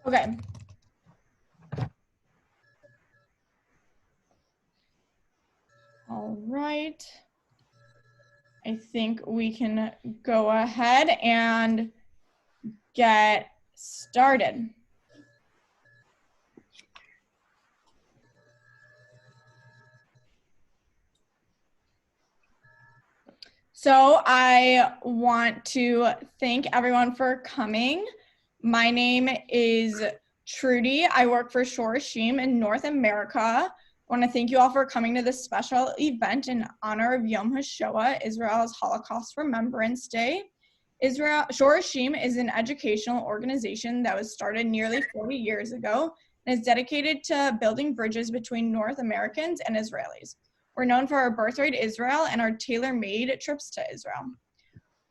Okay. All right. I think we can go ahead and get started. So I want to thank everyone for coming. My name is Trudy. I work for Shor Hashim in North America. I want to thank you all for coming to this special event in honor of Yom HaShoah, Israel's Holocaust Remembrance Day. Shor Hashim is an educational organization that was started nearly 40 years ago and is dedicated to building bridges between North Americans and Israelis. We're known for our birthright Israel and our tailor-made trips to Israel.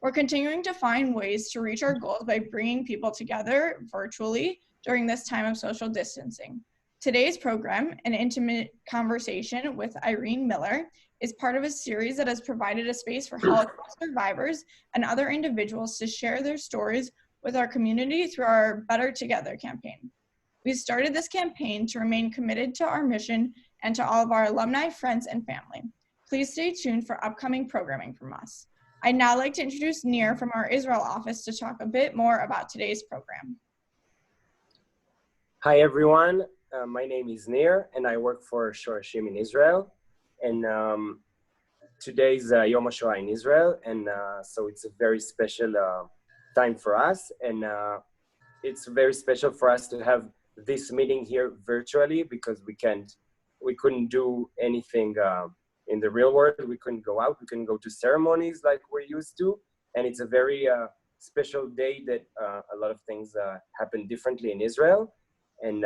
We're continuing to find ways to reach our goals by bringing people together virtually during this time of social distancing. Today's program, an intimate conversation with Irene Miller, is part of a series that has provided a space for Holocaust survivors and other individuals to share their stories with our community through our Better Together campaign. We started this campaign to remain committed to our mission and to all of our alumni, friends, and family. Please stay tuned for upcoming programming from us. I'd now like to introduce Nir from our Israel office to talk a bit more about today's program. Hi everyone, my name is Nir and I work for Shor Hashim in Israel. And today's Yom HaShoah in Israel, and so it's a very special time for us. And it's very special for us to have this meeting here virtually because we couldn't do anything in the real world. We couldn't go out, we couldn't go to ceremonies like we're used to. And it's a very special day that a lot of things happen differently in Israel. And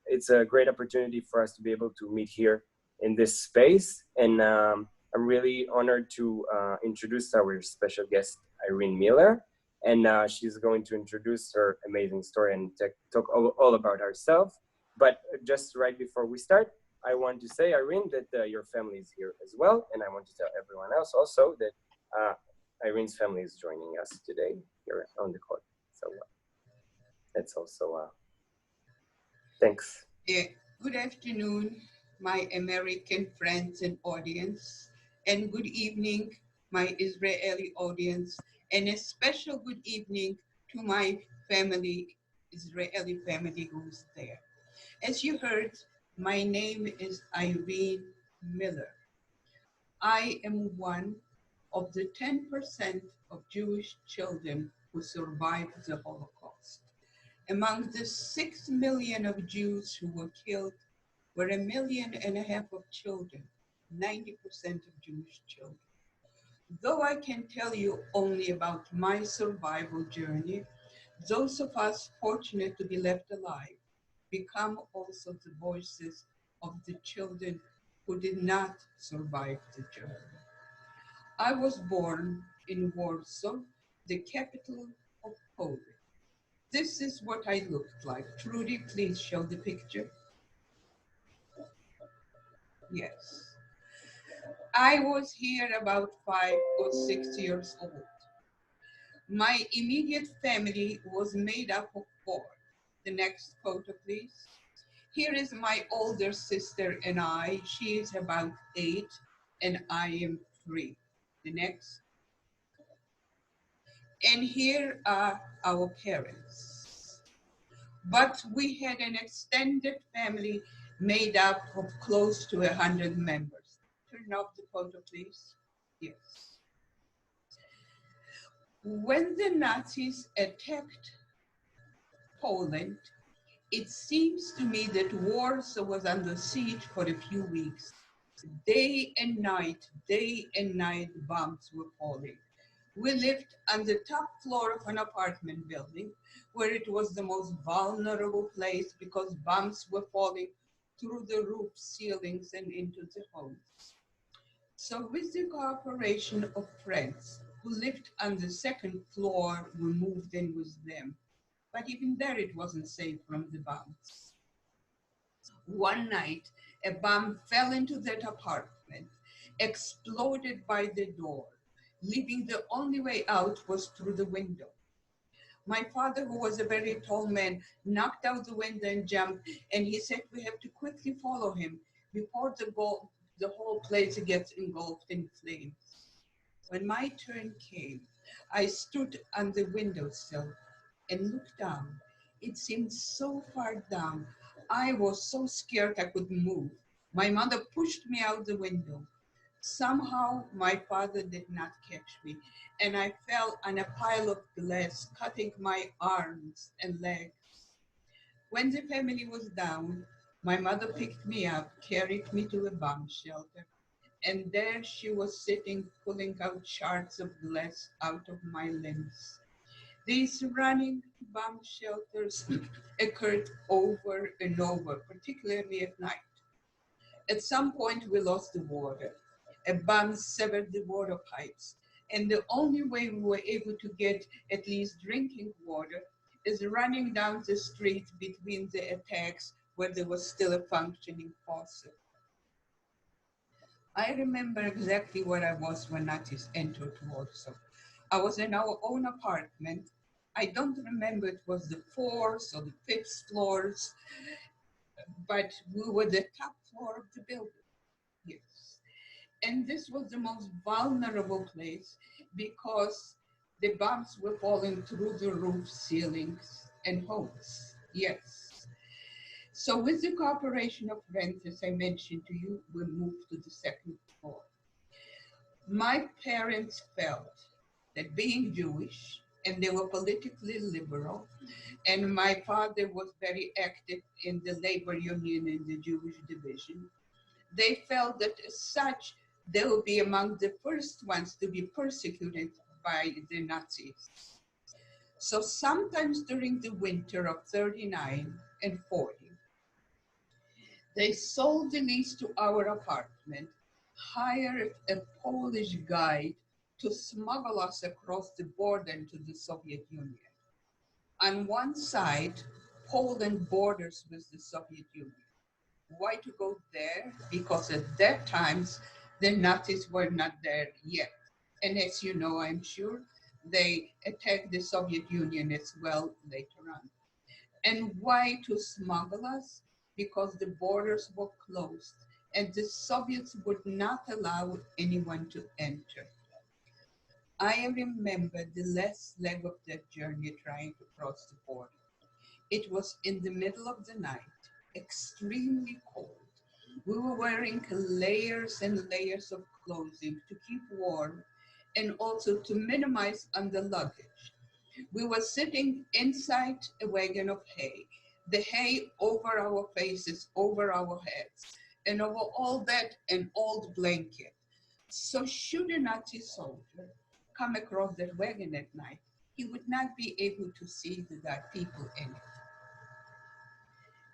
it's a great opportunity for us to be able to meet here in this space. And I'm really honored to introduce our special guest, Irene Miller. And she's going to introduce her amazing story and talk all about herself. But just right before we start, I want to say, Irene, that your family is here as well. And I want to tell everyone else also that Irene's family is joining us today here on the call. So that's also, thanks. Yeah. Good afternoon, my American friends and audience. And good evening, my Israeli audience. And a special good evening to my family, Israeli family who's there. As you heard, my name is Irene Miller. I am one of the 10% of Jewish children who survived the Holocaust. Among the 6 million of Jews who were killed were 1.5 million of children, 90% of Jewish children. Though I can tell you only about my survival journey, those of us fortunate to be left alive become also the voices of the children who did not survive the journey. I was born in Warsaw, the capital of Poland. This is what I looked like. Trudy, please show the picture. Yes. I was here about 5 or 6 years old. My immediate family was made up of 4. The next photo, please. Here is my older sister and I. She is about 8 and I am 3. The next. And here are our parents. But we had an extended family made up of close to 100 members. Turn off the photo, please. Yes. When the Nazis attacked Poland, it seems to me that Warsaw was under siege for a few weeks. Day and night, bombs were falling. We lived on the top floor of an apartment building where it was the most vulnerable place because bombs were falling through the roof ceilings and into the homes. So with the cooperation of friends who lived on the second floor, we moved in with them. But even there it wasn't safe from the bombs. One night, a bomb fell into that apartment, exploded by the door, leaving the only way out was through the window. My father, who was a very tall man, knocked out the window and jumped, and he said we have to quickly follow him before the whole place gets engulfed in flames. When my turn came, I stood on the windowsill and looked down. It seemed so far down. I was so scared I couldn't move. My mother pushed me out the window. Somehow my father did not catch me, and I fell on a pile of glass, cutting my arms and legs. When the family was down, my mother picked me up, carried me to a bomb shelter, and there she was sitting, pulling out shards of glass out of my limbs. These running bomb shelters occurred over and over, particularly at night. At some point, we lost the water. A bomb severed the water pipes. And the only way we were able to get at least drinking water is running down the street between the attacks where there was still a functioning faucet. I remember exactly where I was when Nazis entered Warsaw. I was in our own apartment. I don't remember it was the fourth or the fifth floors, but we were the top floor of the building. Yes. And this was the most vulnerable place because the bombs were falling through the roof ceilings and homes. Yes. So with the cooperation of friends, as I mentioned to you, we moved to the second floor. My parents felt that being Jewish, and they were politically liberal, and my father was very active in the labor union in the Jewish division, they felt that as such, they would be among the first ones to be persecuted by the Nazis. So sometimes during the winter of 39 and 40, they sold the lease to our apartment, hired a Polish guide to smuggle us across the border into the Soviet Union. On one side, Poland borders with the Soviet Union. Why to go there? Because at that times, the Nazis were not there yet. And as you know, I'm sure, they attacked the Soviet Union as well later on. And why to smuggle us? Because the borders were closed and the Soviets would not allow anyone to enter. I remember the last leg of that journey trying to cross the border. It was in the middle of the night, extremely cold. We were wearing layers and layers of clothing to keep warm and also to minimize under luggage. We were sitting inside a wagon of hay, the hay over our faces, over our heads, and over all that, an old blanket. So should a Nazi soldier come across that wagon at night, he would not be able to see that there are people in it.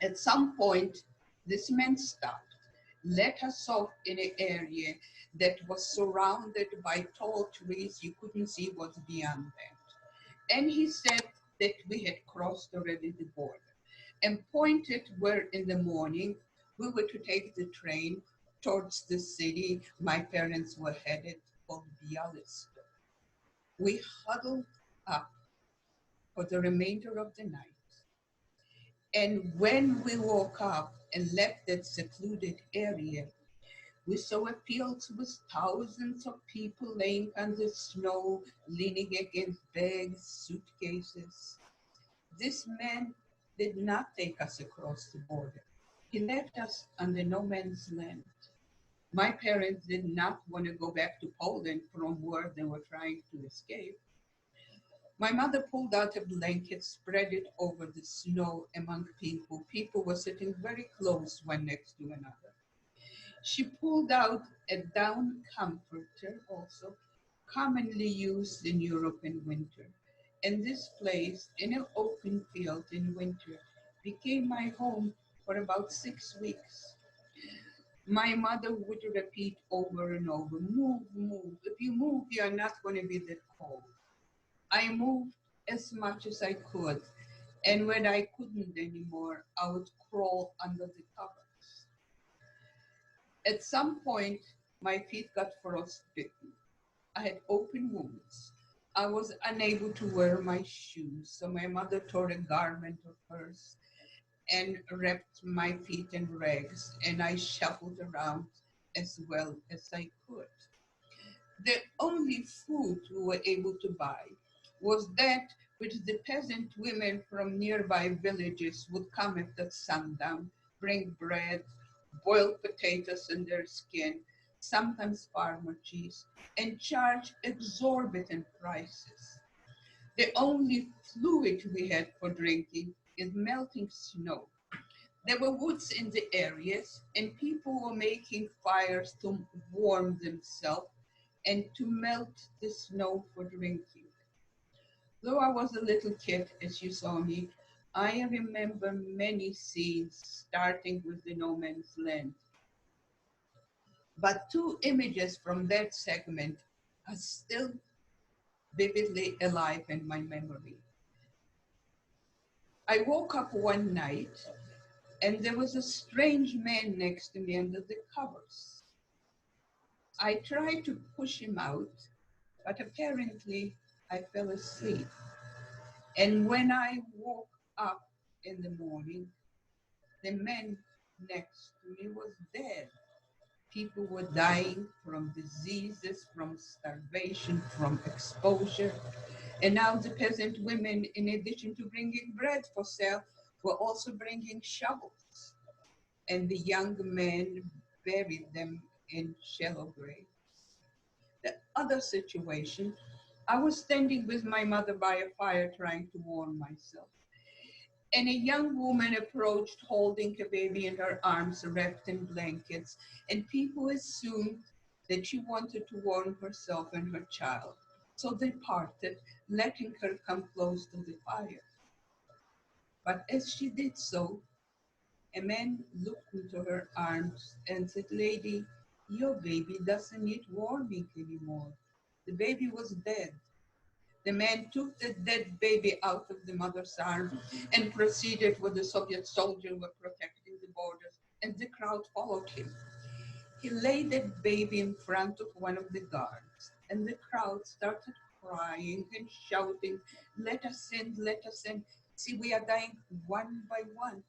At some point, this man stopped, let us off in an area that was surrounded by tall trees. You couldn't see what's beyond that. And he said that we had crossed already the border and pointed where in the morning we were to take the train towards the city my parents were headed, called Bialystok. We huddled up for the remainder of the night. And when we woke up and left that secluded area, we saw a field with thousands of people laying on the snow, leaning against bags, suitcases. This man did not take us across the border. He left us on the no man's land. My parents did not want to go back to Poland from where they were trying to escape. My mother pulled out a blanket, spread it over the snow among people. People were sitting very close one next to another. She pulled out a down comforter, also commonly used in Europe in winter. And this place, in an open field in winter, became my home for about 6 weeks. My mother would repeat over and over, move, move. If you move, you're not going to be that cold. I moved as much as I could. And when I couldn't anymore, I would crawl under the covers. At some point, my feet got frostbitten. I had open wounds. I was unable to wear my shoes, so my mother tore a garment of hers and wrapped my feet in rags, and I shuffled around as well as I could. The only food we were able to buy was that which the peasant women from nearby villages would come at sundown, bring bread, boiled potatoes in their skin, sometimes farmer cheese, and charge exorbitant prices. The only fluid we had for drinking is melting snow. There were woods in the areas, and people were making fires to warm themselves and to melt the snow for drinking. Though I was a little kid, as you saw me, I remember many scenes starting with the no man's land. But two images from that segment are still vividly alive in my memory. I woke up one night and there was a strange man next to me under the covers. I tried to push him out, but apparently I fell asleep. And when I woke up in the morning, the man next to me was dead. People were dying from diseases, from starvation, from exposure. And now the peasant women, in addition to bringing bread for sale, were also bringing shovels. And the young men buried them in shallow graves. The other situation, I was standing with my mother by a fire trying to warm myself. And a young woman approached holding a baby in her arms wrapped in blankets, and people assumed that she wanted to warm herself and her child. So they parted, letting her come close to the fire. But as she did so, a man looked into her arms and said, "Lady, your baby doesn't need warming anymore. The baby was dead." The man took the dead baby out of the mother's arm and proceeded with the Soviet soldiers were protecting the borders, and the crowd followed him. He laid that baby in front of one of the guards, and the crowd started crying and shouting, "Let us in, let us in. See, we are dying one by one."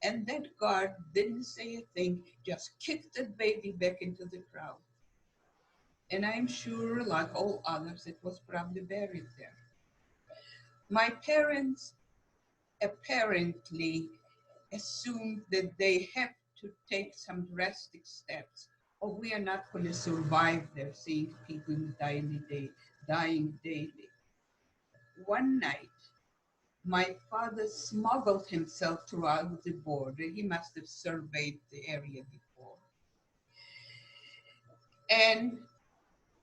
And that guard didn't say a thing, just kicked the baby back into the crowd. And I'm sure, like all others, it was probably buried there. My parents apparently assumed that they have to take some drastic steps, or we are not going to survive there, seeing people dying daily. One night, my father smuggled himself throughout the border. He must have surveyed the area before. And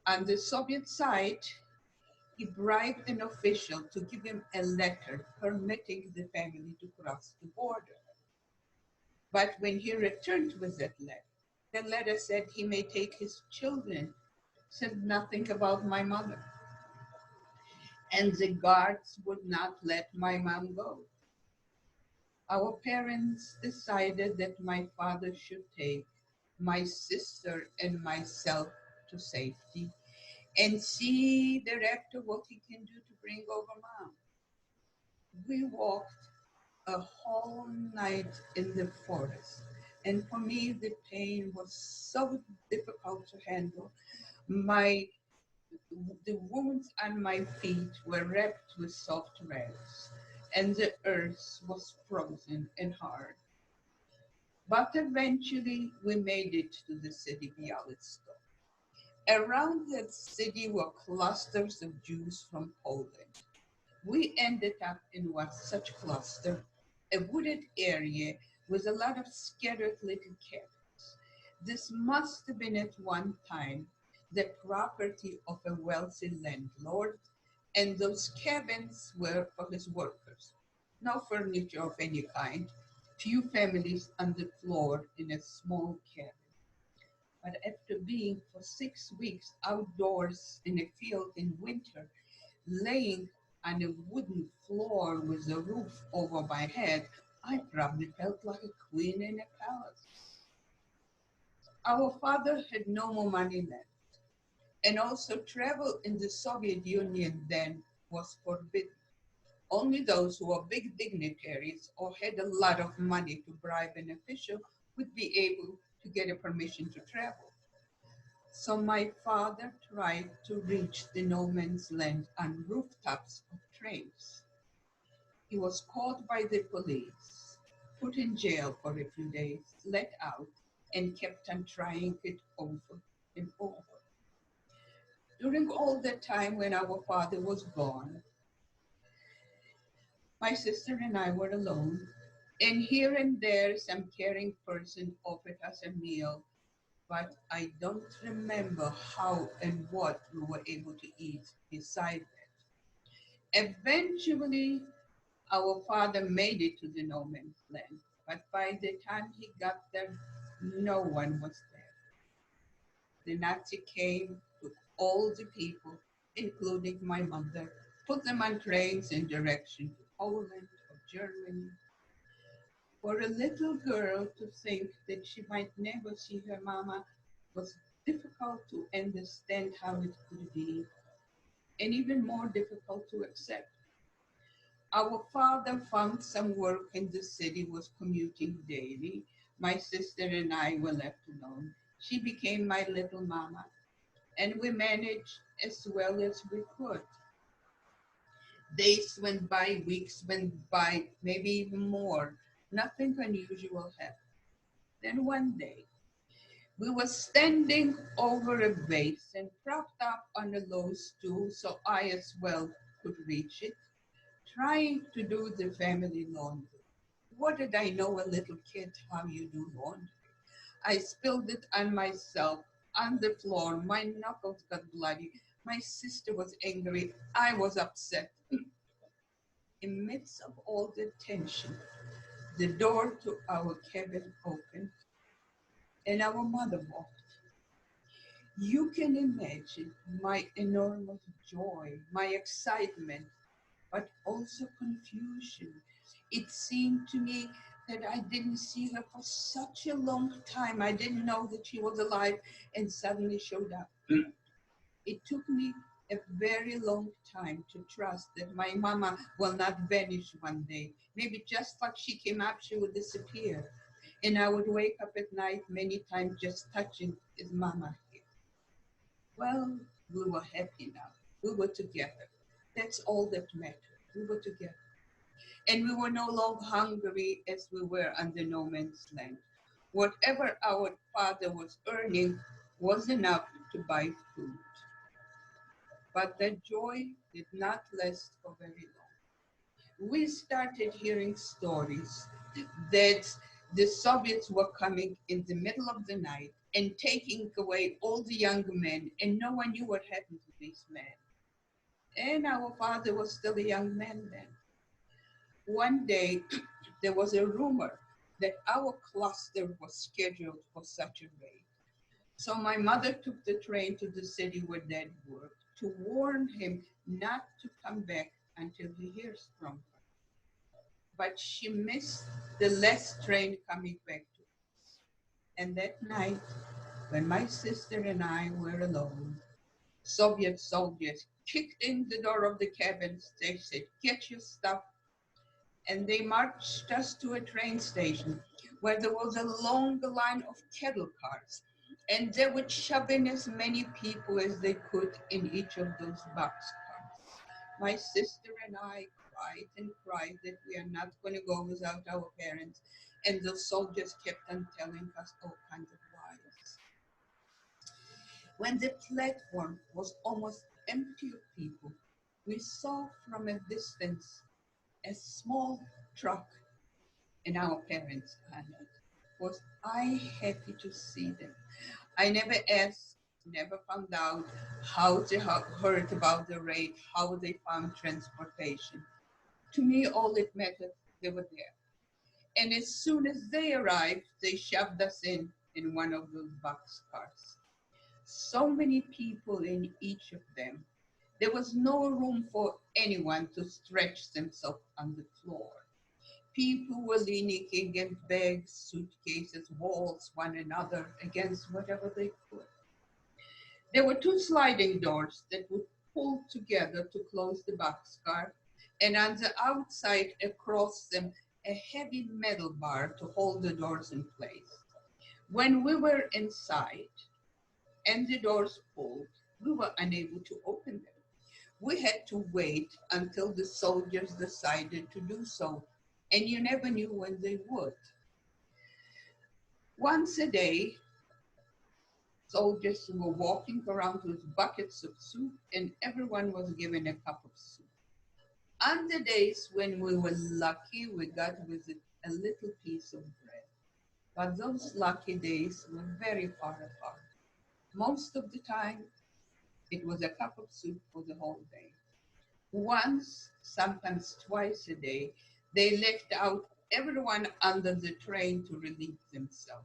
on the Soviet side, he bribed an official to give him a letter permitting the family to cross the border. But when he returned with that letter, the letter said he may take his children, said nothing about my mother. And the guards would not let my mom go. Our parents decided that my father should take my sister and myself to safety and see thereafter what he can do to bring over mom. We walked a whole night in the forest. And for me, the pain was so difficult to handle. My the wounds on my feet were wrapped with soft rags, and the earth was frozen and hard. But eventually, we made it to the city Bialystok. Around that city were clusters of Jews from Poland. We ended up in one such cluster, a wooded area with a lot of scattered little cabins. This must have been at one time the property of a wealthy landlord, and those cabins were for his workers. No furniture of any kind, few families on the floor in a small cabin. But after being for 6 weeks outdoors in a field in winter, laying on a wooden floor with a roof over my head, I probably felt like a queen in a palace. Our father had no more money left. And also travel in the Soviet Union then was forbidden. Only those who were big dignitaries or had a lot of money to bribe an official would be able to get a permission to travel. So my father tried to reach the no man's land on rooftops of trains. He was caught by the police, put in jail for a few days, let out, and kept on trying it over and over. During all the time when our father was gone, my sister and I were alone, and here and there some caring person offered us a meal, but I don't remember how and what we were able to eat beside that. Eventually, our father made it to the no man's land, but by the time he got there, no one was there. The Nazi came, took all the people, including my mother, put them on trains in direction to Poland or Germany. For a little girl to think that she might never see her mama was difficult to understand how it could be, and even more difficult to accept. Our father found some work in the city, was commuting daily. My sister and I were left alone. She became my little mama, and we managed as well as we could. Days went by, weeks went by, maybe even more. Nothing unusual happened. Then one day, we were standing over a vase and propped up on a low stool so I as well could reach it, trying to do the family laundry. What did I know, a little kid, how you do laundry? I spilled it on myself, on the floor. My knuckles got bloody. My sister was angry. I was upset. In midst of all the tension, the door to our cabin opened and our mother walked. You can imagine my enormous joy, my excitement, but also confusion. It seemed to me that I didn't see her for such a long time. I didn't know that she was alive and suddenly showed up. It took me a very long time to trust that my mama will not vanish one day. Maybe just like she came up, she would disappear. And I would wake up at night many times just touching, is mama here? Well, we were happy now. We were together. That's all that mattered. We were together. And we were no longer hungry as we were under no man's land. Whatever our father was earning was enough to buy food. But that joy did not last for very long. We started hearing stories that the Soviets were coming in the middle of the night and taking away all the young men, and no one knew what happened to these men. And our father was still a young man then. One day, there was a rumor that our cluster was scheduled for such a raid. So my mother took the train to the city where Dad worked to warn him not to come back until he hears from her. But she missed the last train coming back to us. And that night, when my sister and I were alone, Soviet soldiers kicked in the door of the cabins. They said, "Get your stuff." And they marched us to a train station where there was a long line of cattle cars. And they would shove in as many people as they could in each of those boxcars. My sister and I cried and cried that we are not going to go without our parents. And the soldiers kept on telling us all kinds of lies. When the platform was almost empty of people, we saw from a distance a small truck and our parents on it. Was I happy to see them? I never asked, never found out how they heard about the raid, how they found transportation. To me, all it mattered, they were there. And as soon as they arrived, they shoved us in one of those boxcars. So many people in each of them. There was no room for anyone to stretch themselves on the floor. People were leaning against bags, suitcases, walls, one another, against whatever they could. There were two sliding doors that would pull together to close the boxcar, and on the outside, across them, a heavy metal bar to hold the doors in place. When we were inside and the doors pulled, we were unable to open them. We had to wait until the soldiers decided to do so, and you never knew when they would. Once a day, soldiers were walking around with buckets of soup, and everyone was given a cup of soup. On the days when we were lucky, we got with it a little piece of bread. But those lucky days were very far apart. Most of the time, it was a cup of soup for the whole day. Once, sometimes twice a day, they left out everyone under the train to relieve themselves.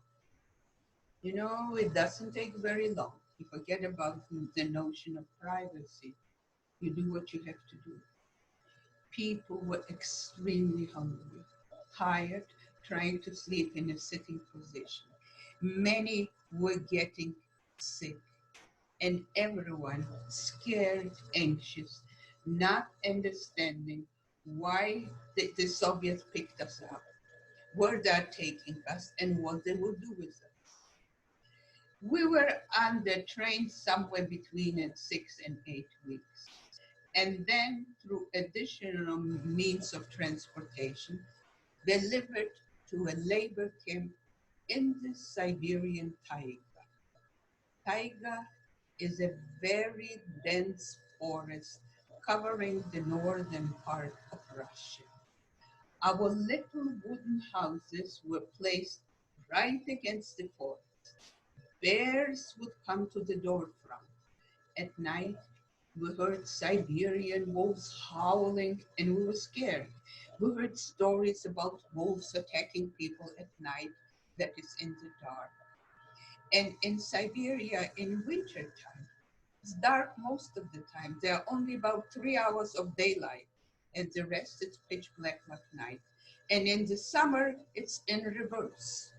You know, it doesn't take very long. You forget about the notion of privacy. You do what you have to do. People were extremely hungry, tired, trying to sleep in a sitting position. Many were getting sick, and everyone scared, anxious, not understanding why the Soviets picked us up, where they're taking us, and what they will do with us. We were on the train somewhere between 6 and 8 weeks. And then through additional means of transportation, delivered to a labor camp in the Siberian taiga. Taiga is a very dense forest covering the northern part of Russia. Our little wooden houses were placed right against the forest. Bears would come to the door front. At night, we heard Siberian wolves howling and we were scared. We heard stories about wolves attacking people at night, that is in the dark. And in Siberia in wintertime, it's dark most of the time. There are only about 3 hours of daylight, and the rest is pitch black like night. And in the summer, it's in reverse.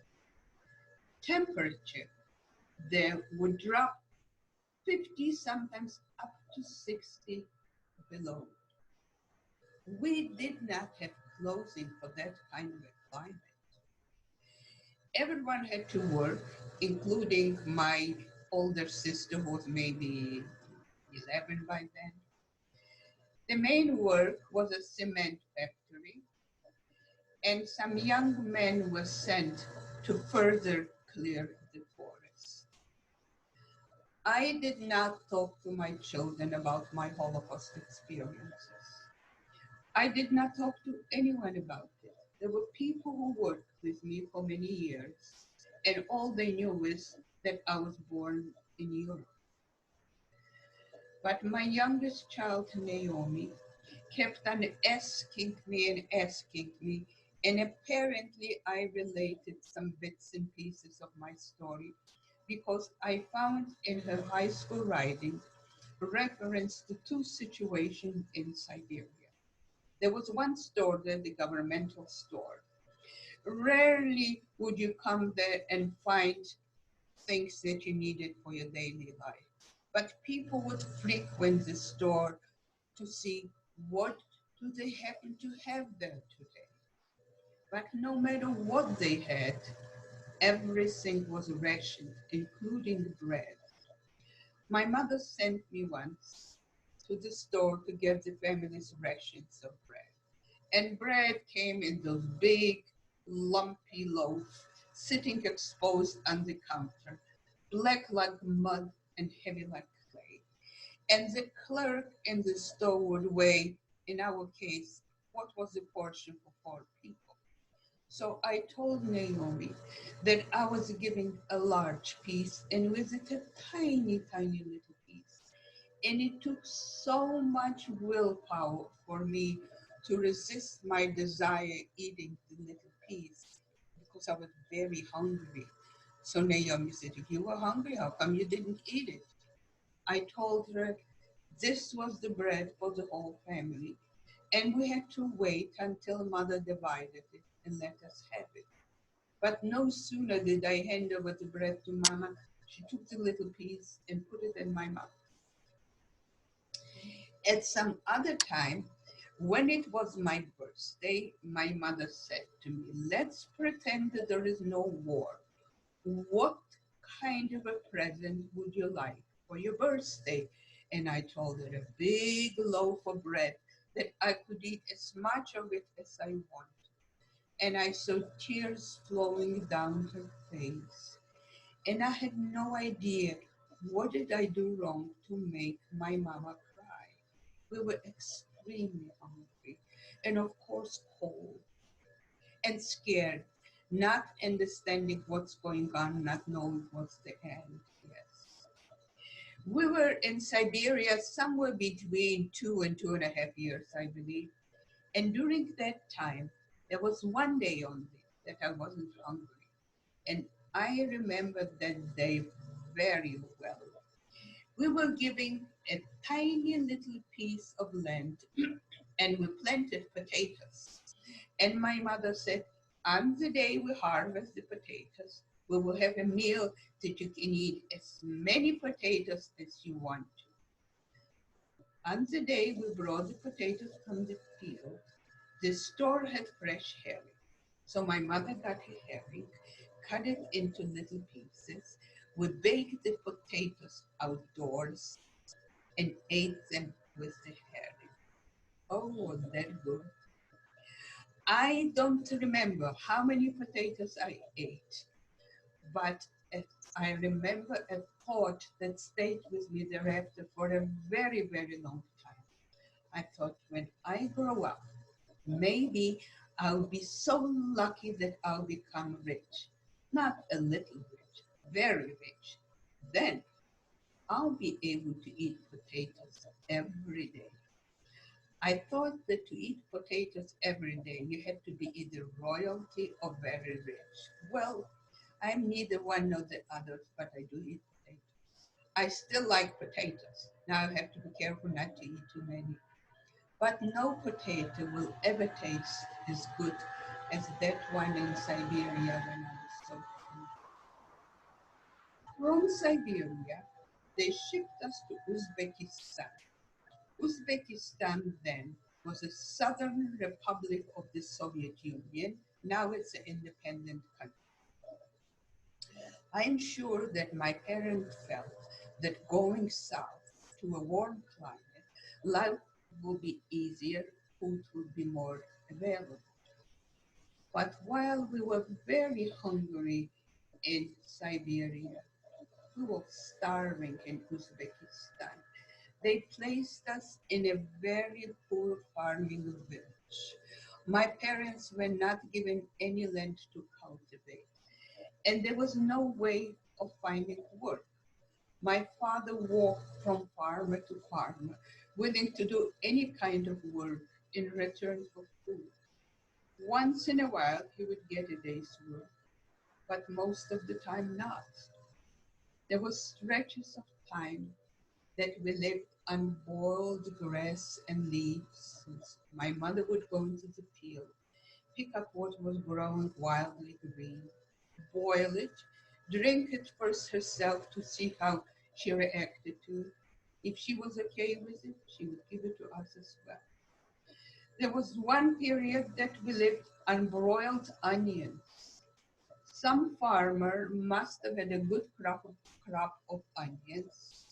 Temperature there would drop 50, sometimes up to 60 below. We did not have clothing for that kind of a climate. Everyone had to work, including my older sister, who was maybe 11 by then. The main work was a cement factory, and some young men were sent to further clear the forest. I did not talk to my children about my Holocaust experiences. I did not talk to anyone about it. There were people who worked with me for many years, and all they knew is that I was born in Europe. But my youngest child, Naomi, kept on asking me, and apparently I related some bits and pieces of my story because I found in her high school writing reference to two situations in Siberia. There was one store there, the governmental store. Rarely would you come there and find things that you needed for your daily life. But people would frequent the store to see what do they happen to have there today. But no matter what they had, everything was rationed, including bread. My mother sent me once to the store to get the family's rations of bread. And bread came in those big, lumpy loaves, sitting exposed on the counter, black like mud and heavy like clay. And the clerk in the store would weigh, in our case, what was the portion for 4 people. So I told Naomi that I was giving a large piece and with it a tiny, tiny little piece. And it took so much willpower for me to resist my desire eating the little piece because I was very hungry. So Naomi said, if you were hungry, how come you didn't eat it? I told her this was the bread for the whole family. And we had to wait until mother divided it and let us have it. But no sooner did I hand over the bread to Mama She took the little piece and put it in my mouth. At some other time, when it was my birthday, my mother said to me, let's pretend that there is no war. What kind of a present would you like for your birthday? And I told her a big loaf of bread that I could eat as much of it as I want. And I saw tears flowing down her face. And I had no idea what did I do wrong to make my mama cry. We were extremely hungry and of course cold and scared, not understanding what's going on, not knowing what's the end. Yes. We were in Siberia somewhere between 2 and 2.5 years, I believe. And during that time, there was one day only that I wasn't hungry. And I remember that day very well. We were giving a tiny little piece of land and we planted potatoes. And my mother said, on the day we harvest the potatoes, we will have a meal that you can eat as many potatoes as you want to. On the day we brought the potatoes from the field, the store had fresh herring. So my mother got a herring, cut it into little pieces. We baked the potatoes outdoors and ate them with the herring. Oh, was that good? I don't remember how many potatoes I ate, but I remember a thought that stayed with me thereafter for a very, very long time. I thought, when I grow up, maybe I'll be so lucky that I'll become rich. Not a little rich, very rich. Then I'll be able to eat potatoes every day. I thought that to eat potatoes every day, you had to be either royalty or very rich. Well, I'm neither one nor the other, but I do eat potatoes. I still like potatoes. Now I have to be careful not to eat too many. But no potato will ever taste as good as that one in Siberia when I was so young. From Siberia, they shipped us to Uzbekistan. Uzbekistan then was a southern republic of the Soviet Union. Now it's an independent country. I'm sure that my parents felt that going south to a warm climate, life will be easier, food will be more available. But while we were very hungry in Siberia, we were starving in Uzbekistan. They placed us in a very poor farming village. My parents were not given any land to cultivate, and there was no way of finding work. My father walked from farmer to farmer, willing to do any kind of work in return for food. Once in a while, he would get a day's work, but most of the time not. There were stretches of time that we lived on boiled grass and leaves. My mother would go into the field, pick up what was growing wildly green, boil it, drink it first herself to see how she reacted to it. If she was okay with it, she would give it to us as well. There was one period that we lived on broiled onions. Some farmer must have had a good crop of onions,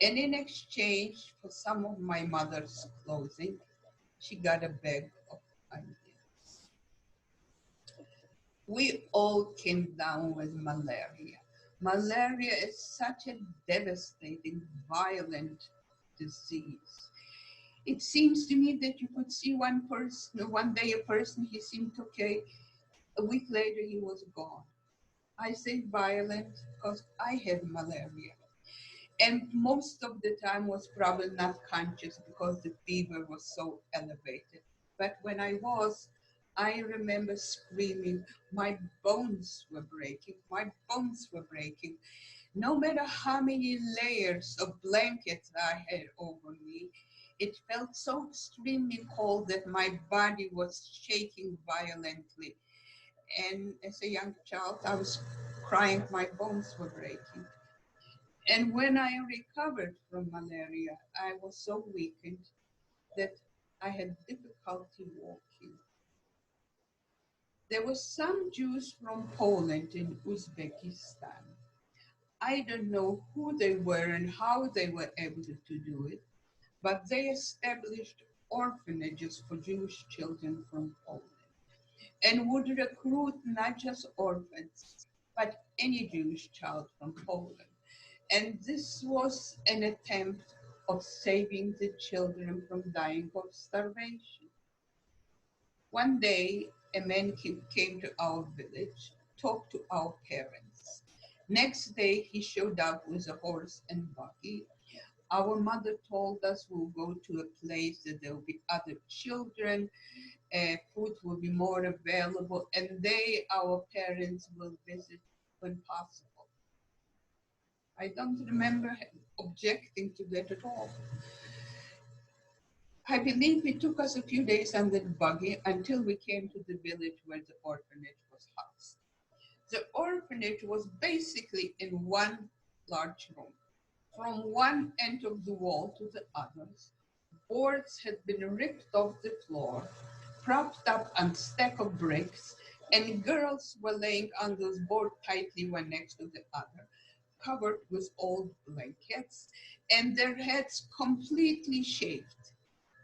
and in exchange for some of my mother's clothing, she got a bag of onions. We all came down with malaria. Malaria is such a devastating, violent disease. It seems to me that you could see one day a person, he seemed okay. A week later, he was gone. I say violent because I had malaria. And most of the time was probably not conscious because the fever was so elevated. But when I was, I remember screaming, my bones were breaking, my bones were breaking. No matter how many layers of blankets I had over me, it felt so extremely cold that my body was shaking violently. And as a young child, I was crying, my bones were breaking. And when I recovered from malaria, I was so weakened that I had difficulty walking. There were some Jews from Poland and Uzbekistan. I don't know who they were and how they were able to do it, but they established orphanages for Jewish children from Poland and would recruit not just orphans, but any Jewish child from Poland. And this was an attempt of saving the children from dying of starvation. One day, a man came to our village, talked to our parents. Next day, he showed up with a horse and buggy. Our mother told us we'll go to a place that there will be other children, food will be more available, and they, our parents, will visit when possible. I don't remember objecting to that at all. I believe it took us a few days on the buggy until we came to the village where the orphanage was housed. The orphanage was basically in one large room. From one end of the wall to the others, boards had been ripped off the floor, propped up on stack of bricks, and girls were laying on those boards tightly one next to the other, covered with old blankets, and their heads completely shaved.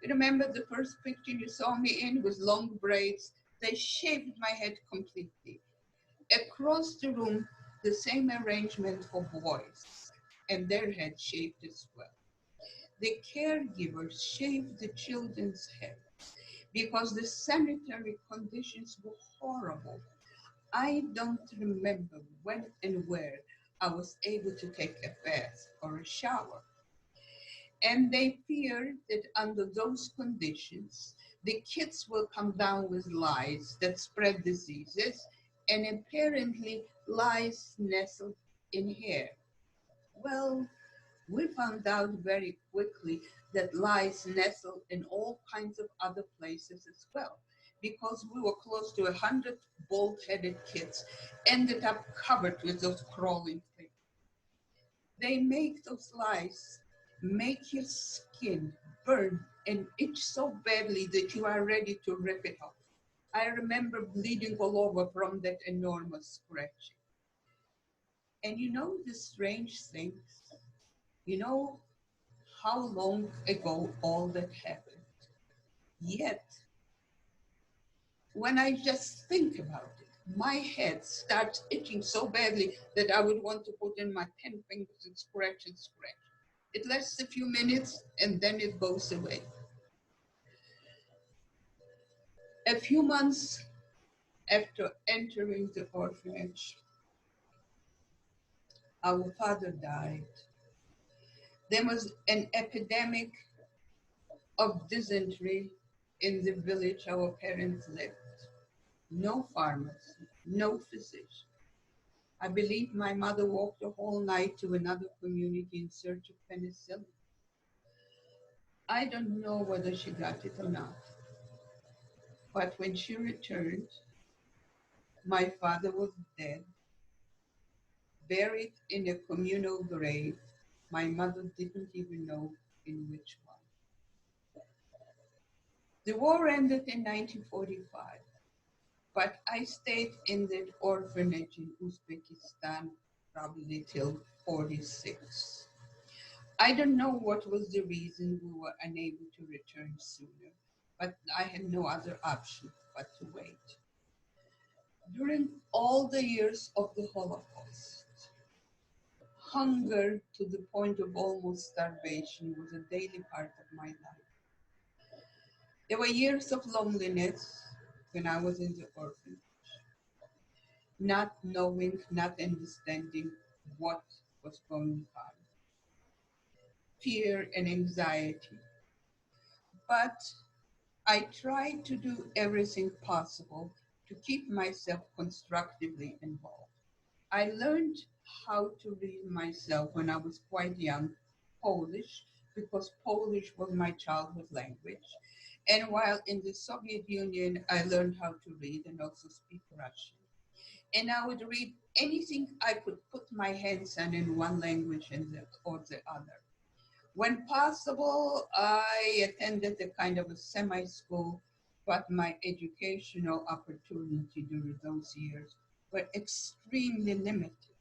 Remember the first picture you saw me in with long braids? They shaved my head completely. Across the room, the same arrangement for boys, and their heads shaved as well. The caregivers shaved the children's heads because the sanitary conditions were horrible. I don't remember when and where I was able to take a bath or a shower. And they feared that under those conditions, the kids will come down with lice that spread diseases, and apparently lice nestle in hair. Well, we found out very quickly that lice nestle in all kinds of other places as well, because we were close to 100 bald-headed kids ended up covered with those crawling things. They make those lice make your skin burn and itch so badly that you are ready to rip it off. I remember bleeding all over from that enormous scratching. And you know the strange things? You know how long ago all that happened? Yet, when I just think about it, my head starts itching so badly that I would want to put in my 10 fingers and scratch and scratch. It lasts a few minutes and then it goes away. A few months after entering the orphanage, our father died. There was an epidemic of dysentery in the village our parents lived. No pharmacy, no physician. I believe my mother walked the whole night to another community in search of penicillin. I don't know whether she got it or not, but when she returned, my father was dead, buried in a communal grave. My mother didn't even know in which one. The war ended in 1945, but I stayed in that orphanage in Uzbekistan probably till 46. I don't know what was the reason we were unable to return sooner, but I had no other option but to wait. During all the years of the Holocaust, hunger to the point of almost starvation was a daily part of my life. There were years of loneliness when I was in the orphanage, not knowing, not understanding what was going on, fear and anxiety. But I tried to do everything possible to keep myself constructively involved. I learned how to read myself when I was quite young, Polish, because Polish was my childhood language. And while in the Soviet Union, I learned how to read and also speak Russian. And I would read anything I could put my hands on in one language or the other. When possible, I attended a kind of a semi-school, but my educational opportunity during those years were extremely limited.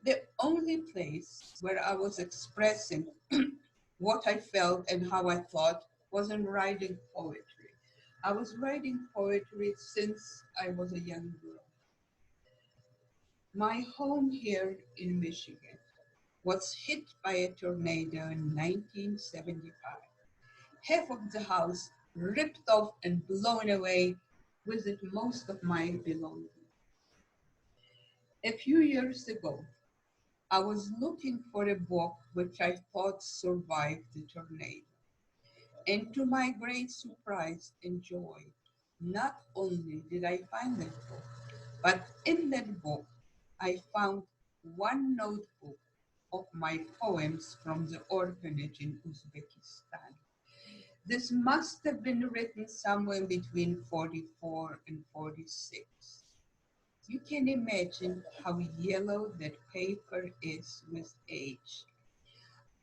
The only place where I was expressing what I felt and how I thought was in writing poetry. I was writing poetry since I was a young girl. My home here in Michigan was hit by a tornado in 1975. Half of the house ripped off and blown away, with it most of my belongings. A few years ago, I was looking for a book which I thought survived the tornado. And to my great surprise and joy, not only did I find that book, but in that book, I found one notebook of my poems from the orphanage in Uzbekistan. This must have been written somewhere between 44 and 46. You can imagine how yellow that paper is with age.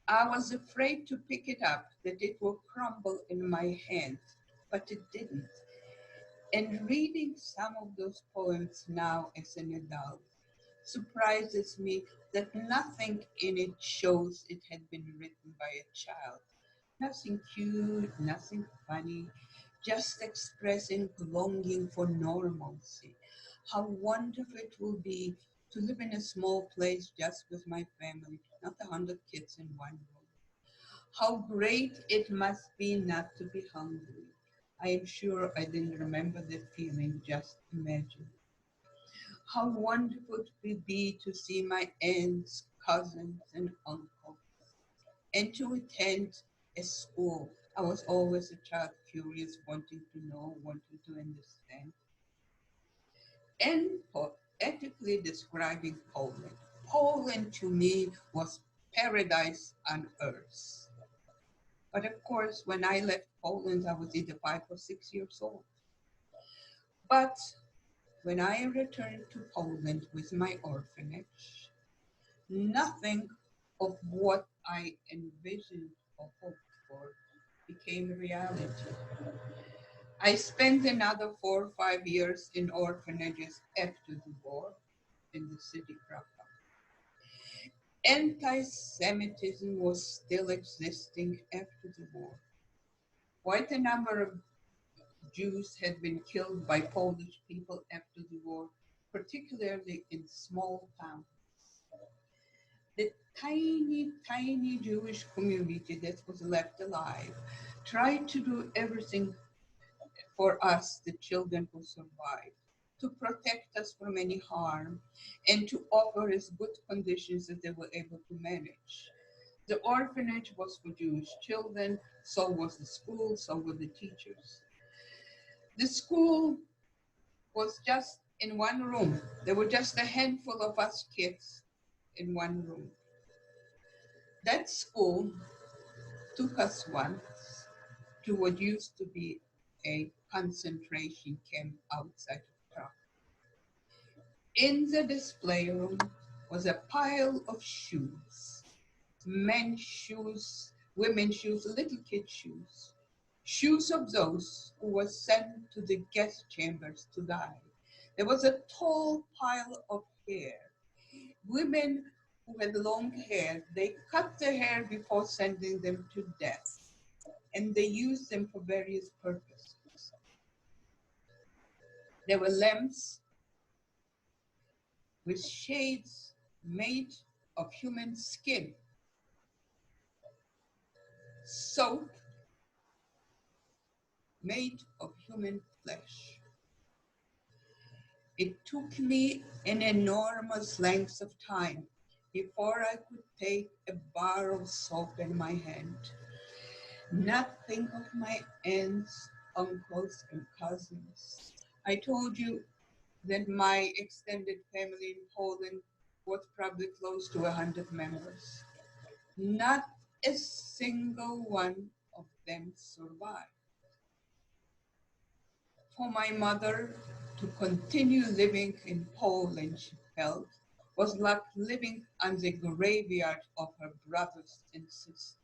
I was afraid to pick it up, that it would crumble in my hand, but it didn't. And reading some of those poems now as an adult surprises me that nothing in it shows it had been written by a child. Nothing cute, nothing funny, just expressing longing for normalcy. How wonderful it will be to live in a small place just with my family, not 100 kids in one room. How great it must be not to be hungry. I am sure I didn't remember that feeling, just imagine. How wonderful it would be to see my aunts, cousins, and uncles, and to attend a school. I was always a child, curious, wanting to know, wanting to understand, and poetically describing Poland. Poland to me was paradise on earth. But of course, when I left Poland, I was either 5 or 6 years old. But when I returned to Poland with my orphanage, nothing of what I envisioned or hoped for became reality. I spent another 4 or 5 years in orphanages after the war in the city proper. Anti Semitism was still existing after the war. Quite a number of Jews had been killed by Polish people after the war, particularly in small towns. The tiny, tiny Jewish community that was left alive tried to do everything for us, the children who survived, to protect us from any harm and to offer us good conditions that they were able to manage. The orphanage was for Jewish children, so was the school, so were the teachers. The school was just in one room. There were just a handful of us kids in one room. That school took us once to what used to be a concentration camp outside of Prague. In the display room was a pile of shoes, men's shoes, women's shoes, little kid shoes, shoes of those who were sent to the gas chambers to die. There was a tall pile of hair. Women who had long hair, they cut their hair before sending them to death, and they used them for various purposes. There were lamps with shades made of human skin, soap made of human flesh. It took me an enormous length of time before I could take a bar of soap in my hand. Not think of my aunts, uncles, and cousins. I told you that my extended family in Poland was probably close to 100 members. Not a single one of them survived. For my mother to to continue living in Poland, she felt, was like living on the graveyard of her brothers and sisters.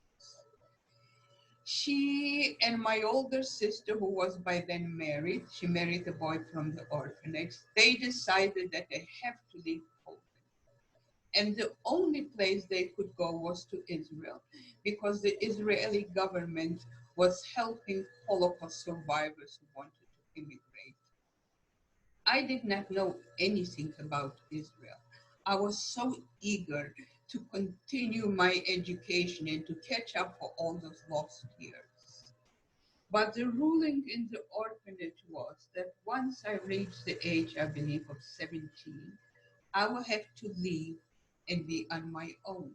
She and my older sister, who was by then married, she married a boy from the orphanage, they decided that they have to leave Poland. And the only place they could go was to Israel, because the Israeli government was helping Holocaust survivors who wanted to immigrate. I did not know anything about Israel. I was so eager to continue my education and to catch up for all those lost years. But the ruling in the orphanage was that once I reached the age, I believe, of 17, I will have to leave and be on my own.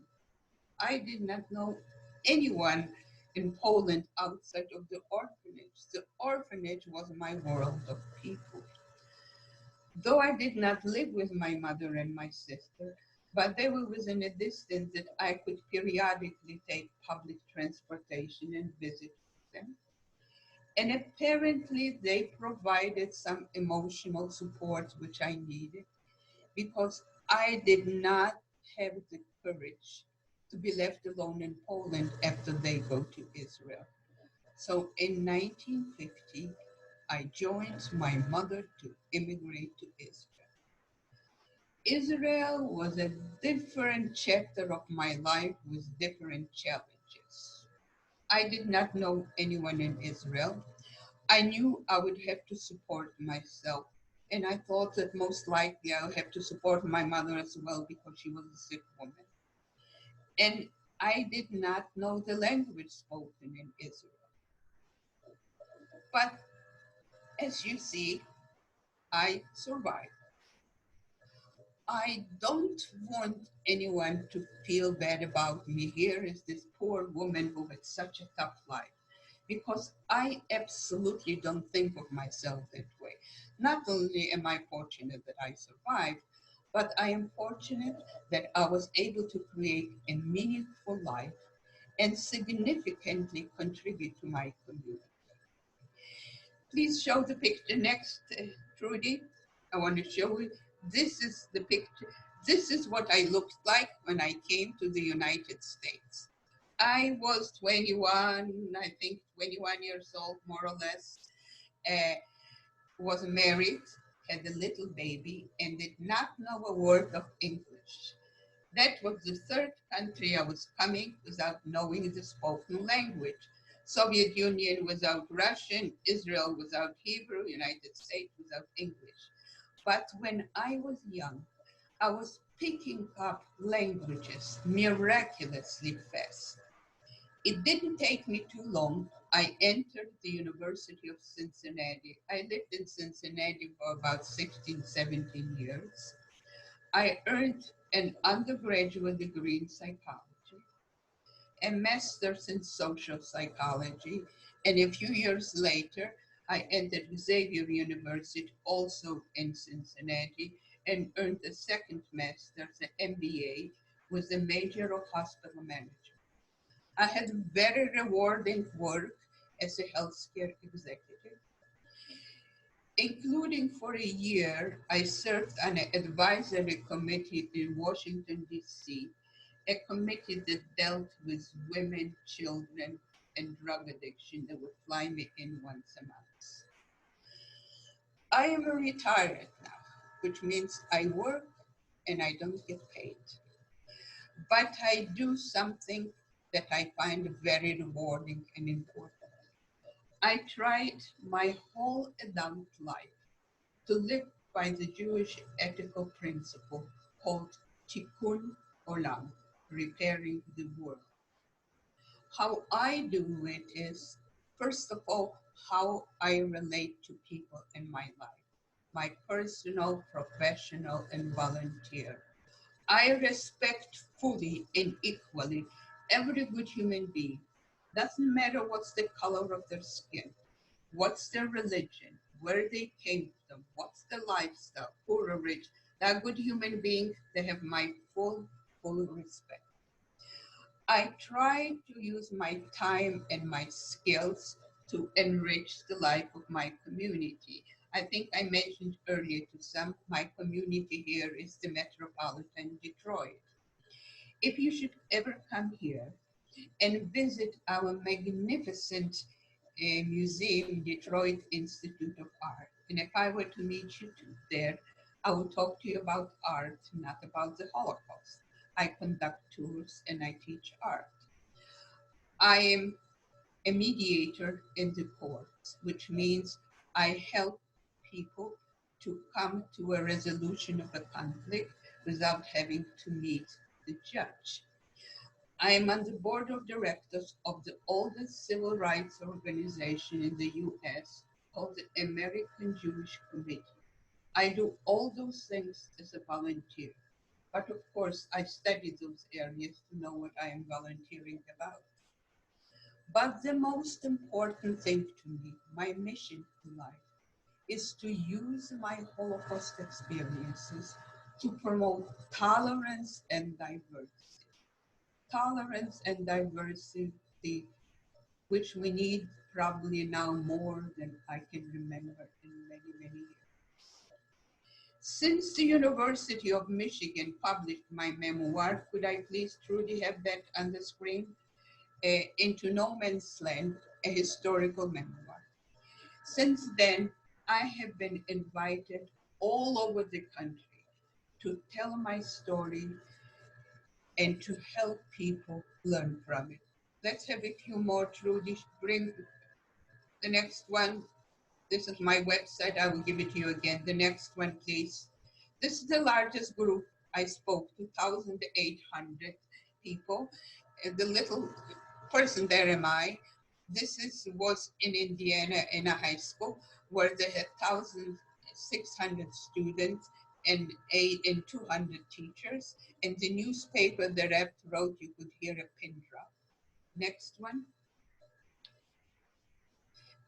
I did not know anyone in Poland outside of the orphanage. The orphanage was my world of people. Though I did not live with my mother and my sister, but they were within a distance that I could periodically take public transportation and visit them. And apparently they provided some emotional support which I needed, because I did not have the courage to be left alone in Poland after they go to Israel. So in 1950, I joined my mother to immigrate to Israel. Israel was a different chapter of my life with different challenges. I did not know anyone in Israel. I knew I would have to support myself. And I thought that most likely I would have to support my mother as well, because she was a sick woman. And I did not know the language spoken in Israel. But as you see, I survived. I don't want anyone to feel bad about me. Here is this poor woman who had such a tough life, because I absolutely don't think of myself that way. Not only am I fortunate that I survived, but I am fortunate that I was able to create a meaningful life and significantly contribute to my community. Please show the picture next, Trudy. I want to show you. This is the picture. This is what I looked like when I came to the United States. I was 21, I think 21 years old, more or less, was married, had a little baby, and did not know a word of English. That was the third country I was coming without knowing the spoken language. Soviet Union without Russian, Israel without Hebrew, United States without English. But when I was young, I was picking up languages miraculously fast. It didn't take me too long. I entered the University of Cincinnati. I lived in Cincinnati for about 16, 17 years. I earned an undergraduate degree in psychology, a master's in social psychology, and a few years later, I entered Xavier University, also in Cincinnati, and earned a second master's, an MBA, with a major of hospital management. I had very rewarding work as a healthcare executive, including for a year, I served on an advisory committee in Washington, D.C., a committee that dealt with women, children, and drug addiction that would fly me in once a month. I am retired now, which means I work and I don't get paid. But I do something that I find very rewarding and important. I tried my whole adult life to live by the Jewish ethical principle called tikkun olam, repairing the world. How I do it is, first of all, how I relate to people in my life, my personal, professional, and volunteer. I respect fully and equally every good human being. Doesn't matter what's the color of their skin, what's their religion, where they came from, what's their lifestyle, poor or rich. They're good human beings. They have my full respect. I try to use my time and my skills to enrich the life of my community. I think I mentioned earlier to some, my community here is the metropolitan Detroit. If you should ever come here and visit our magnificent museum, Detroit Institute of Art, and if I were to meet you there, I would talk to you about art, not about the Holocaust. I conduct tours and I teach art. I am a mediator in the courts, which means I help people to come to a resolution of a conflict without having to meet the judge. I am on the board of directors of the oldest civil rights organization in the US called the American Jewish Committee. I do all those things as a volunteer, but of course I study those areas to know what I am volunteering about. But the most important thing to me, my mission in life, is to use my Holocaust experiences to promote tolerance and diversity. Tolerance and diversity, which we need probably now more than I can remember in many, many years. Since the University of Michigan published my memoir, could I please truly have that on the screen? Into No Man's Land, a historical memoir. Since then, I have been invited all over the country to tell my story and to help people learn from it. Let's have a few more, Trudy. Bring the next one. This is my website. I will give it to you again. The next one, please. This is the largest group I spoke to, 1,800 people. The little person there am I. Was in Indiana in a high school where they had 1,600 students and 200 teachers. And the newspaper, the rep wrote, you could hear a pin drop. Next one.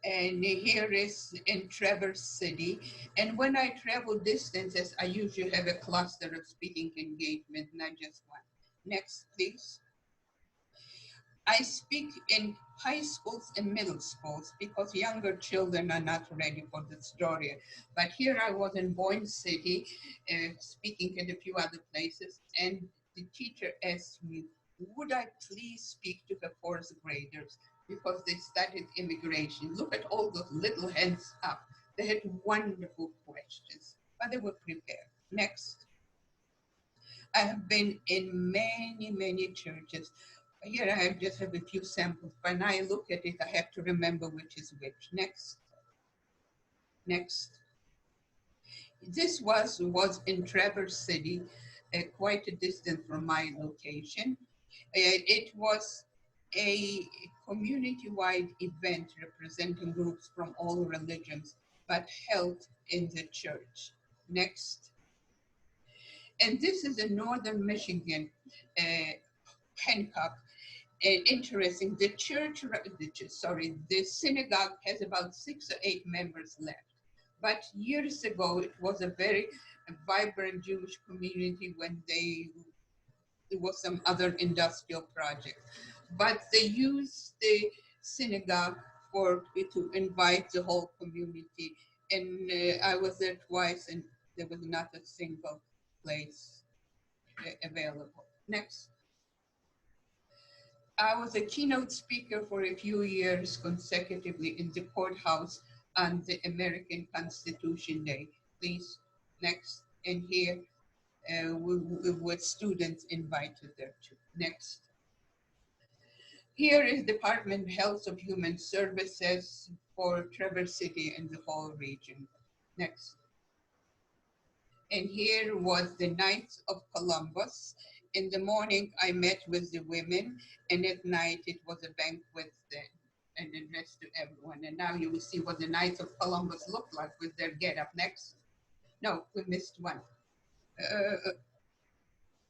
And here is in Traverse City. And when I travel distances, I usually have a cluster of speaking engagement, not just one. Next, please. I speak in high schools and middle schools because younger children are not ready for the story. But here I was in Boyne City, speaking in a few other places, and the teacher asked me, would I please speak to the fourth graders because they studied immigration. Look at all those little hands up. They had wonderful questions, but they were prepared. Next. I have been in many, many churches. Here I just have a few samples. When I look at it, I have to remember which is which. Next. Next. This was in Traverse City, quite a distance from my location. It was a community-wide event representing groups from all religions, but held in the church. Next. And this is in northern Michigan, Hancock. Interesting, the synagogue has about 6 or 8 members left. But years ago, it was a very vibrant Jewish community when there was some other industrial project. But they used the synagogue to invite the whole community. And I was there twice and there was not a single place available. Next. I was a keynote speaker for a few years consecutively in the courthouse on the American Constitution Day. Please, next. And here with students invited there too. Next. Here is Department of Health of Human Services for Traverse City and the whole region. Next. And here was the Knights of Columbus. In the morning, I met with the women, and at night it was a banquet and address to everyone. And now you will see what the Knights of Columbus look like with their get-up. Next. No, we missed one.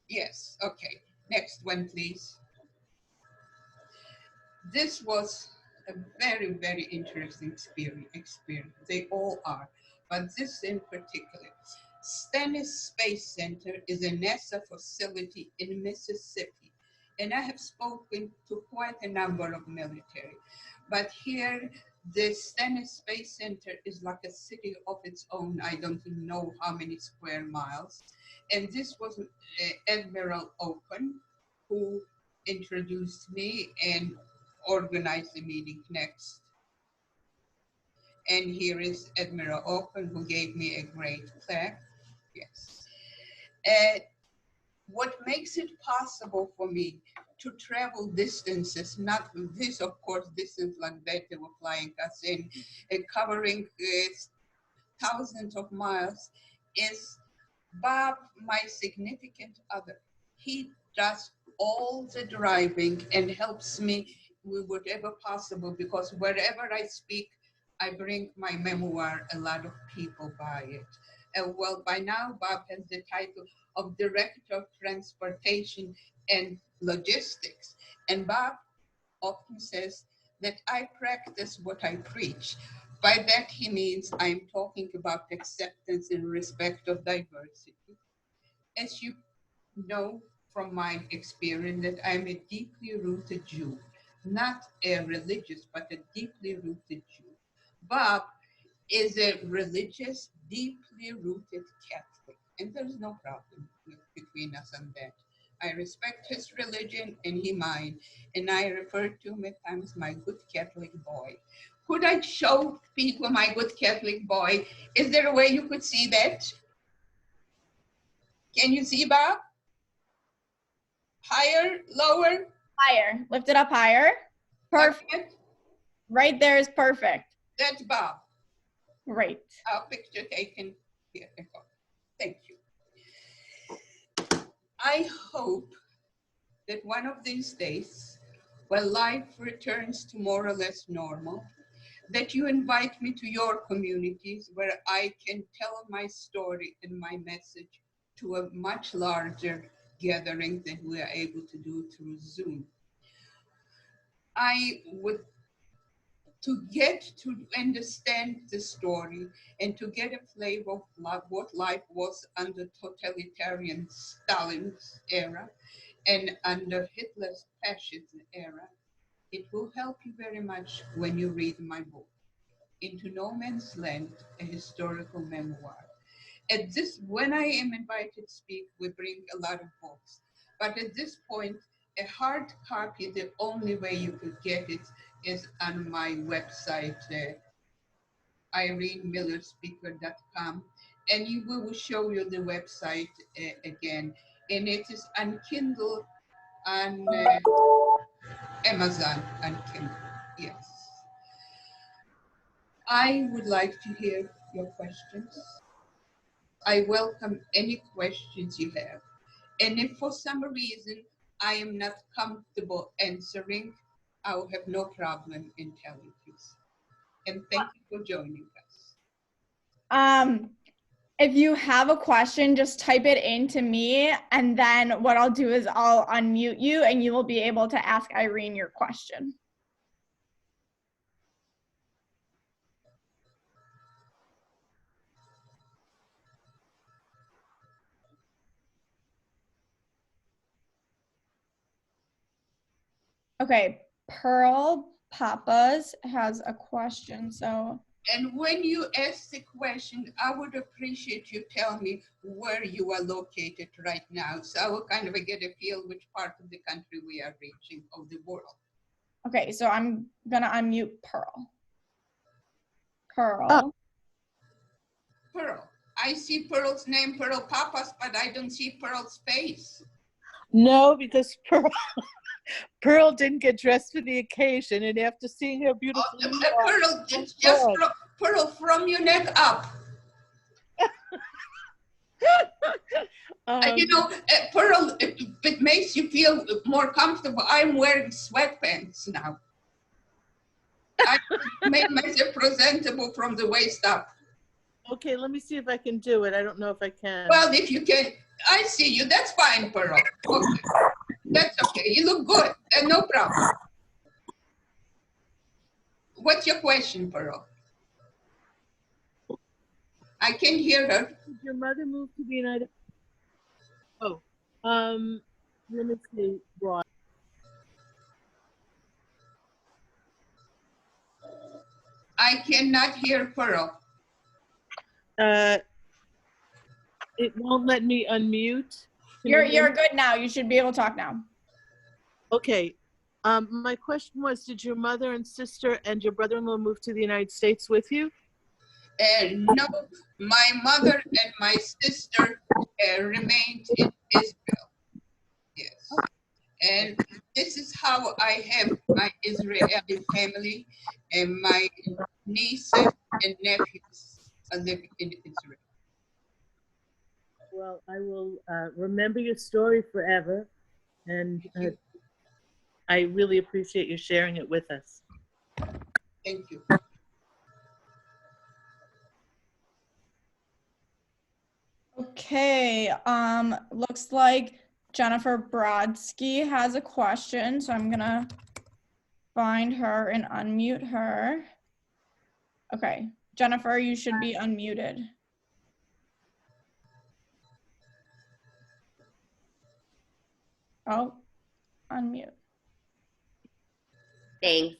Yes, okay. Next one, please. This was a very, very interesting experience. They all are, but this in particular. Stennis Space Center is a NASA facility in Mississippi, and I have spoken to quite a number of military. But here, The Stennis Space Center is like a city of its own. I don't know how many square miles. And this was Admiral Open who introduced me and organized the meeting next. And here is Admiral Open who gave me a great plaque. Yes. What makes it possible for me to travel distances, not this, of course, distance like that they were flying us in, covering thousands of miles, is Bob, my significant other. He does all the driving and helps me with whatever possible, because wherever I speak, I bring my memoir. A lot of people buy it. Well, by now, Bob has the title of Director of Transportation and Logistics. And Bob often says that I practice what I preach. By that, he means I'm talking about acceptance and respect of diversity. As you know from my experience, that I'm a deeply rooted Jew, not a religious, but a deeply rooted Jew. Bob is a religious, deeply rooted Catholic, and there's no problem between us on that. I respect his religion and he mine, and I refer to him at times my good Catholic boy. Could I show people my good Catholic boy? Is there a way you could see that? Can you see, Bob? Higher, lower? Higher. Lift it up higher. Perfect. Like Right there is perfect. that's Bob. Great. Our picture taken here. Thank you. I hope that one of these days, when life returns to more or less normal, that you invite me to your communities where I can tell my story and my message to a much larger gathering than we are able to do through Zoom. I would, to get to understand the story and to get a flavor of what life was under totalitarian Stalin's era and under Hitler's fascist era, it will help you very much when you read my book, Into No Man's Land, a historical memoir. At this, when I am invited to speak, we bring a lot of books. But at this point, a hard copy, the only way you could get it is on my website, irenemillerspeaker.com. And we will show you the website again. And it is on Kindle, on Amazon, on Kindle, yes. I would like to hear your questions. I welcome any questions you have. And if for some reason I am not comfortable answering, I will have no problem in telling you. And thank you for joining us. If you have a question, just type it in to me, and then what I'll do is I'll unmute you and you will be able to ask Irene your question. Okay, Pearl Papas has a question, so. And when you ask the question, I would appreciate you tell me where you are located right now, so I will kind of get a feel which part of the country we are reaching, of the world. Okay, so I'm gonna unmute Pearl. Pearl. Pearl. I see Pearl's name, Pearl Papas, but I don't see Pearl's face. No, because Pearl didn't get dressed for the occasion, and after seeing her beautiful Pearl, just Pearl from your neck up. You know, Pearl, if it makes you feel more comfortable, I'm wearing sweatpants now. I made myself presentable from the waist up. Okay, let me see if I can do it. I don't know if I can. Well, if you can, I see you. That's fine, Pearl. Okay. That's okay. You look good. No problem. What's your question, Pearl? I can hear her. Did your mother move to the United States? Oh, let me see. Why? I cannot hear Pearl. It won't let me unmute. Can you hear You're me? good now. You should be able to talk now. Okay. My question was, did your mother and sister and your brother-in-law move to the United States with you? And no, my mother and my sister remained in Israel. Yes. And this is how I have my Israeli family, and my nieces and nephews live in Israel. Well, I will remember your story forever, and I really appreciate you sharing it with us. Thank you. Okay, looks like Jennifer Brodsky has a question, so I'm gonna find her and unmute her. Okay, Jennifer, you should be unmuted. Oh, unmute. Thanks.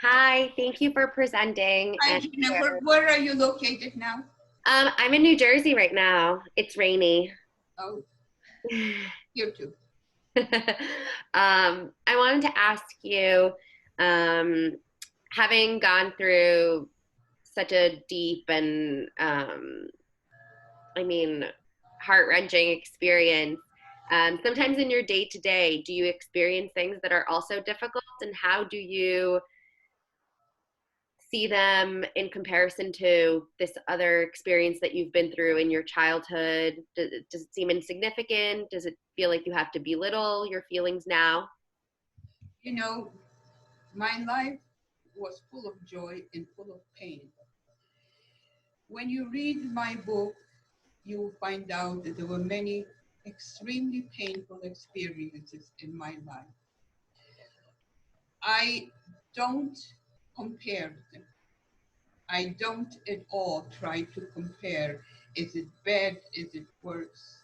Hi, thank you for presenting. Hi, Jennifer. Where are you located now? I'm in New Jersey right now. It's rainy. Oh, you too. I wanted to ask you, having gone through such a deep and, heart-wrenching experience, sometimes in your day-to-day, do you experience things that are also difficult, and how do you see them in comparison to this other experience that you've been through in your childhood? Does it seem insignificant? Does it feel like you have to belittle your feelings now? You know, my life was full of joy and full of pain. When you read my book, you will find out that there were many extremely painful experiences in my life. I don't compare them. I don't at all try to compare. Is it bad? Is it worse?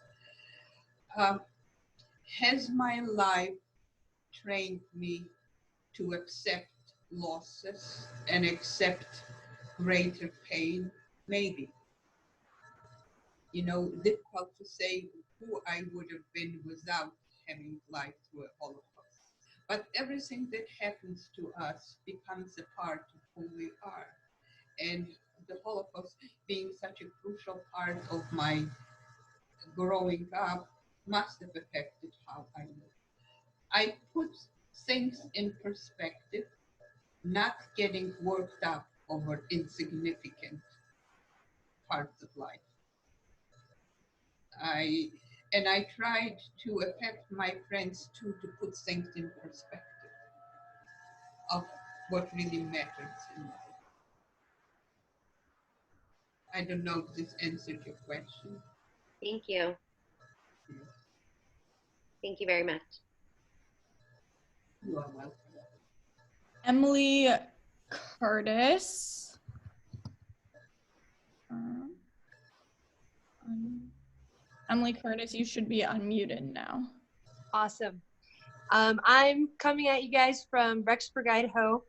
Has my life trained me to accept losses and accept greater pain? Maybe. You know, difficult to say who I would have been without having lived through a Holocaust. But everything that happens to us becomes a part of who we are. And the Holocaust being such a crucial part of my growing up must have affected how I live. I put things in perspective, not getting worked up over insignificant parts of life. I tried to affect my friends too, to put things in perspective of what really matters in life. I don't know if this answered your question. Thank you. Yes. Thank you very much. You are welcome. Emily Curtis. Emily Curtis, you should be unmuted now. Awesome. I'm coming at you guys from Rexburg, Idaho.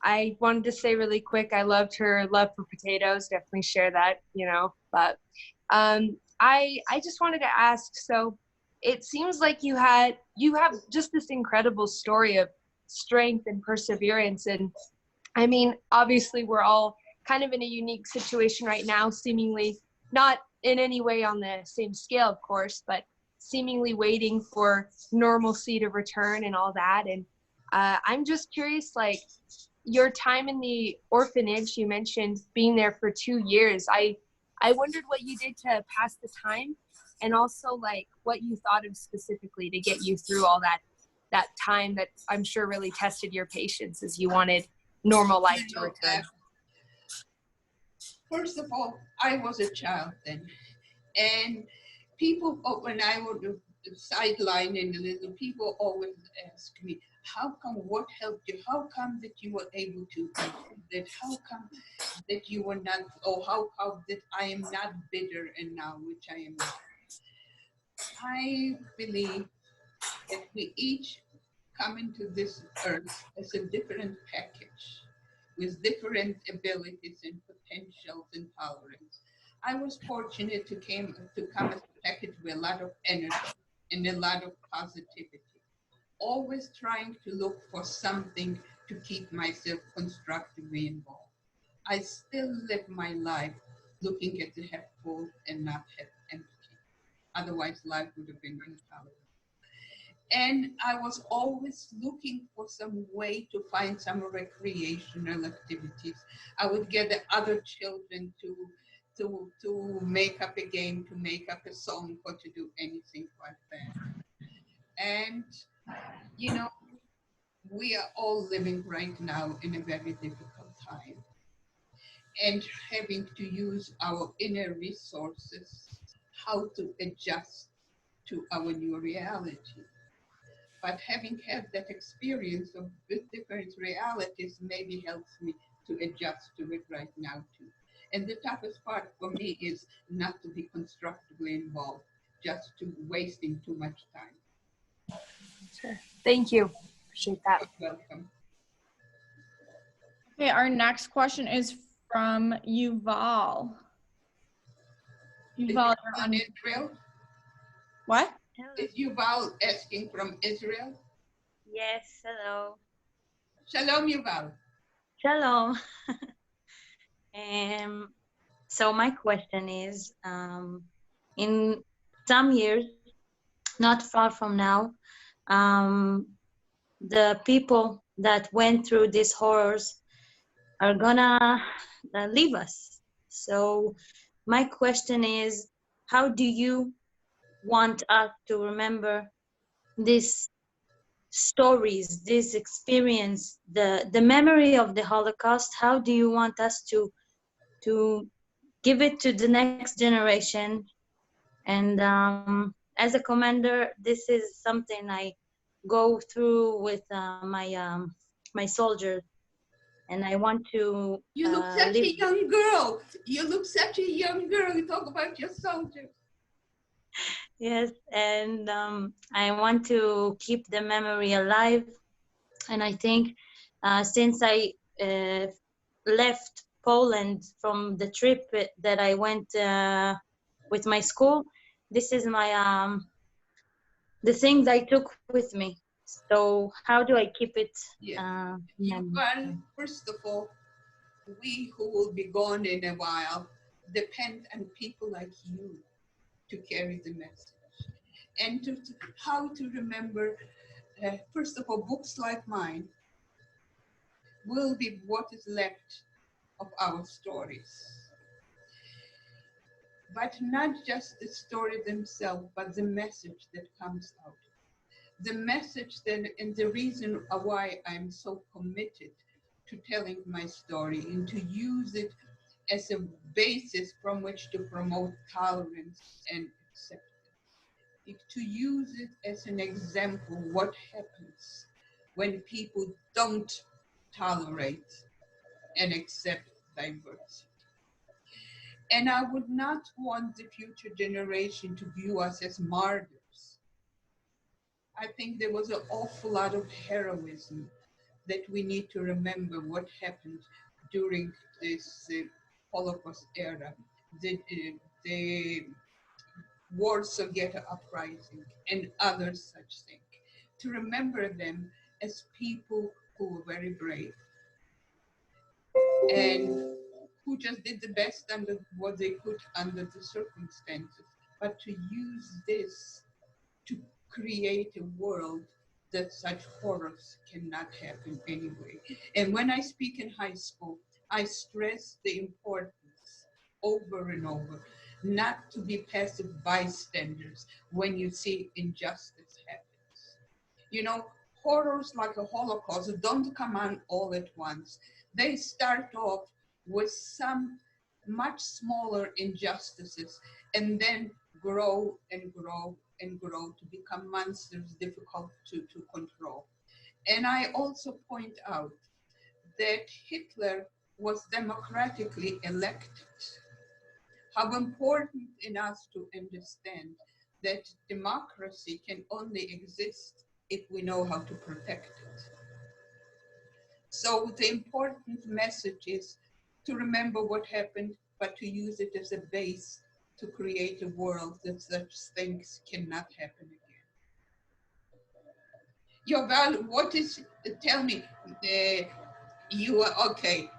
I wanted to say really quick, I loved her love for potatoes. Definitely share that, you know. But I just wanted to ask. So it seems like you have just this incredible story of strength and perseverance. And I mean, obviously, we're all kind of in a unique situation right now, seemingly not in any way on the same scale, of course, but seemingly waiting for normalcy to return and all that. And I'm just curious, like, your time in the orphanage, you mentioned being there for 2 years. I wondered what you did to pass the time, and also like what you thought of specifically to get you through all that time that I'm sure really tested your patience as you wanted normal life to return. First of all, I was a child then, and people, when I would sideline in a little, people always ask me, how come, what helped you? How come that you were able to that? How come that you were not, or how come that I am not bitter and now, which I am not? I believe that we each come into this earth as a different package. with different abilities and potentials and tolerance. I was fortunate to come as a package with a lot of energy and a lot of positivity, always trying to look for something to keep myself constructively involved. I still live my life looking at the half full and not half empty. Otherwise, life would have been intolerable. And I was always looking for some way to find some recreational activities. I would get the other children to make up a game, to make up a song, or to do anything like that. And you know, we are all living right now in a very difficult time and having to use our inner resources how to adjust to our new reality. But having had that experience of different realities maybe helps me to adjust to it right now too. And the toughest part for me is not to be constructively involved, just to wasting too much time. Sure. Thank you. Appreciate that. You're welcome. Okay, our next question is from Yuval. Is Yuval, it from Israel? what? Is Yuval asking from Israel? Yes, hello. Shalom, Yuval. Shalom. So my question is, in some years, not far from now, the people that went through these horrors are gonna leave us. So my question is, how do you want us to remember these stories, this experience, the memory of the Holocaust? How do you want us to give it to the next generation? And as a commander, this is something I go through with my soldiers, and I want to You look such live. a young girl. You look such a young girl. You talk about your soldiers. Yes, and I want to keep the memory alive. And I think since I left Poland from the trip that I went with my school, this is my the things I took with me. So how do I keep it? Yes. Well, first of all, we who will be gone in a while depend on people like you to carry the message and to how to remember. First of all, books like mine will be what is left of our stories. But not just the story themselves, but the message that comes out. The message that, and the reason why I'm so committed to telling my story and to use it as a basis from which to promote tolerance and acceptance. To use it as an example what happens when people don't tolerate and accept diversity. And I would not want the future generation to view us as martyrs. I think there was an awful lot of heroism that we need to remember what happened during this Holocaust era, the Warsaw Ghetto Uprising, and other such things. To remember them as people who were very brave and who just did the best under what they could under the circumstances, but to use this to create a world that such horrors cannot happen anyway. And when I speak in high school, I stress the importance over and over not to be passive bystanders when you see injustice happens. You know, horrors like a Holocaust don't come on all at once. They start off with some much smaller injustices and then grow and grow and grow to become monsters difficult to control. And I also point out that Hitler was democratically elected. How important in us to understand that democracy can only exist if we know how to protect it. So the important message is to remember what happened, but to use it as a base to create a world that such things cannot happen again. Yoval, what is, tell me, you are, okay,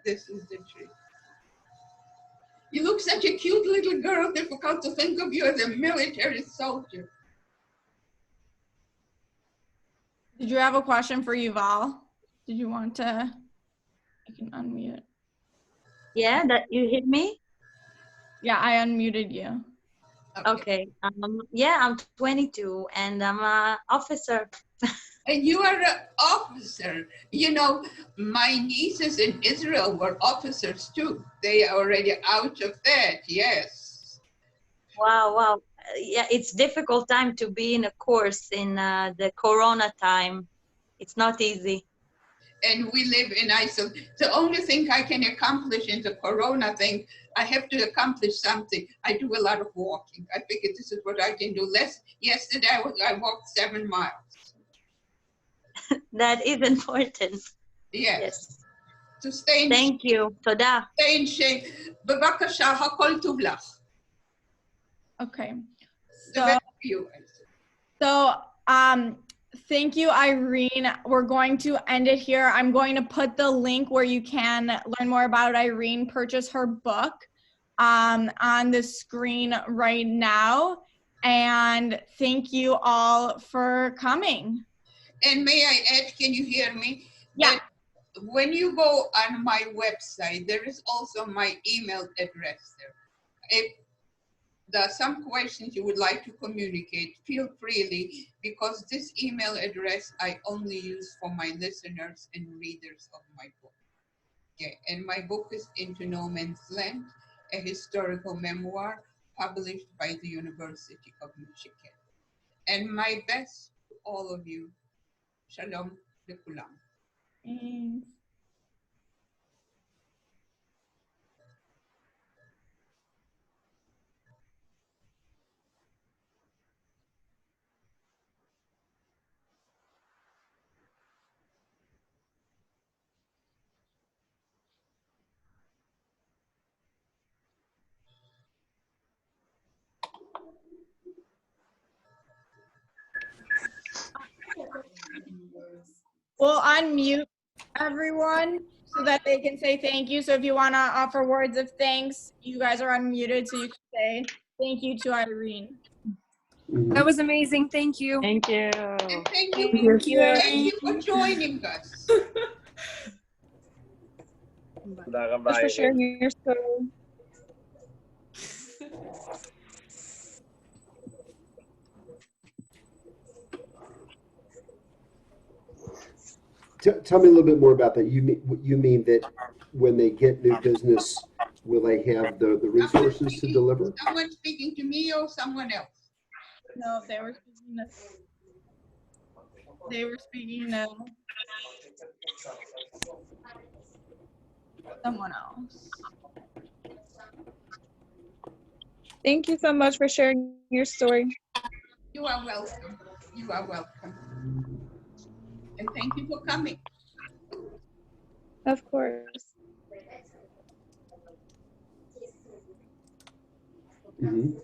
this is the truth. You look such a cute little girl, difficult to think of you as a military soldier. Did you have a question for Yuval? Did you want to? I can unmute. Yeah, that you hear me? Yeah, I unmuted you. Okay. Yeah, I'm 22 and I'm an officer. And you are an officer. You know, my nieces in Israel were officers too. They are already out of that, yes. Wow, wow. Yeah, it's difficult time to be in a course in the Corona time. It's not easy. And we live in isolation. The only thing I can accomplish in the Corona thing, I have to accomplish something. I do a lot of walking. I figured this is what I can do. Yesterday I walked 7 miles. That is important. Yes. Yes. To stay in Thank you. תודה. stay in shape. בבקשה, הכל טוב לך. Okay. The best for you. So, thank you, Irene. We're going to end it here. I'm going to put the link where you can learn more about Irene, purchase her book, on the screen right now. And thank you all for coming. And may I add, can you hear me? Yeah. That when you go on my website, there is also my email address there. If there are some questions you would like to communicate, feel freely, because this email address I only use for my listeners and readers of my book. Okay, and my book is Into No Man's Land, a historical memoir published by the University of Michigan. And my best to all of you. Shalom lekulam. Thanks. We'll unmute everyone so that they can say thank you. So if you want to offer words of thanks, you guys are unmuted, so you can say thank you to Irene. That was amazing. Thank you. Thank you. And thank you, Thank you. thank you for joining us. תודה רבה, Thanks for אירין. sharing your story. Tell me a little bit more about that. You mean that when they get new business, will they have the resources to deliver? Someone speaking to me or someone else? No, they were speaking to someone else. Thank you so much for sharing your story. You are welcome. You are welcome. And thank you for coming. Of course. Mm-hmm.